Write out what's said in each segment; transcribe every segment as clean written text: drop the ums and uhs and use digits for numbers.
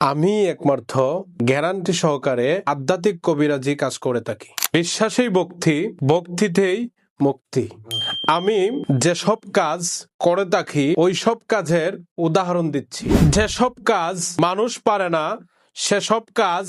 আমি একমাত্র গ্যারান্টি সহকারে আধ্যাত্মিক কবিরাজি কাজ করে থাকি। বিশ্বাসেই ভক্তি, ভক্তিতেই মুক্তি। আমি যেসব কাজ করে থাকি ওই সব কাজের উদাহরণ দিচ্ছি। যেসব কাজ মানুষ পারে না সেসব কাজ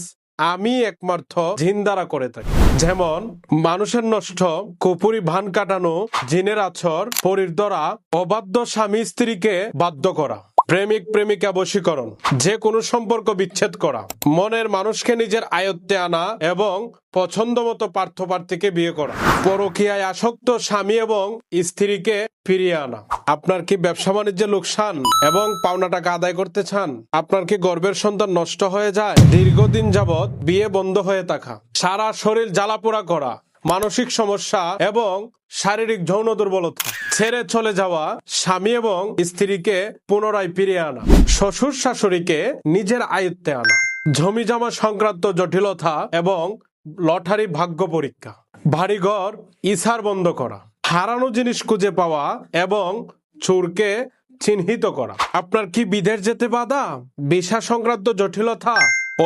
আমি একমাত্র জিন দ্বারা করে থাকি। যেমন মানুষের নষ্ট কুপুরি ভান কাটানো, জিনের আছর, পরীর দ্বারা অবাধ্য স্বামী স্ত্রীকে বাধ্য করা, প্রেমিক প্রেমিকা বশীকরণ, যে কোনো সম্পর্ক বিচ্ছেদ করা, মনের মানুষকে নিজের আয়ত্তে আনা এবং পছন্দ মতো পার্থপ্রার্থীকে বিয়ে করা, পরকীয়ায় আসক্ত স্বামী এবং স্ত্রীকে ফিরিয়ে আনা। আপনার কি ব্যবসা বাণিজ্যে লোকসান এবং পাওনা টাকা আদায় করতে চান? আপনার কি গর্ভের সন্তান নষ্ট হয়ে যায়? দীর্ঘদিন যাবৎ বিয়ে বন্ধ হয়ে থাকা, সারা শরীর জ্বালাপোড়া করা, মানসিক সমস্যা এবং শারীরিক যৌন দুর্বলতা, ছেড়ে চলে যাওয়া স্বামী এবং স্ত্রীকে পুনরায় ফিরিয়ে আনা, শ্বশুর শাশুড়িকে নিজের আয়ত্তে আনা, জমি জমা সংক্রান্ত জটিলতা এবং লটারি ভাগ্য পরীক্ষা, বাড়িঘর ইসার বন্ধ করা, হারানো জিনিস খুঁজে পাওয়া এবং চোরকে চিহ্নিত করা। আপনার কি বিদেশ যেতে বাধা, ভিসা সংক্রান্ত জটিলতা,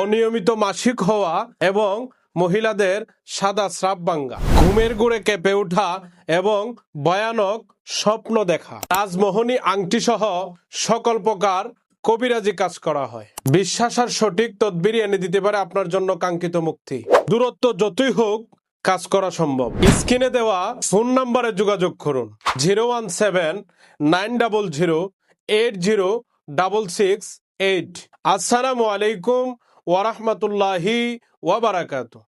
অনিয়মিত মাসিক হওয়া এবং মহিলাদের সাদা স্রাব ভাঙ্গা, ঘুমের গুড়ে কেঁপে ওঠা এবং ভয়ানক স্বপ্ন দেখা, রাজমোহনী আংটি সহ সকল প্রকার কবিরাজি কাজ করা হয়। বিশ্বাস আর সঠিক তদবির এনে দিতে পারে আপনার জন্য কাঙ্ক্ষিত মুক্তি। দূরত্ব যতই হোক কাজ করা সম্ভব। স্ক্রিনে দেওয়া ফোন নাম্বারে যোগাযোগ করুন 01790080668। আসসালামু আলাইকুম ওয়া রাহমাতুল্লাহি ওয়া বারাকাতুহু।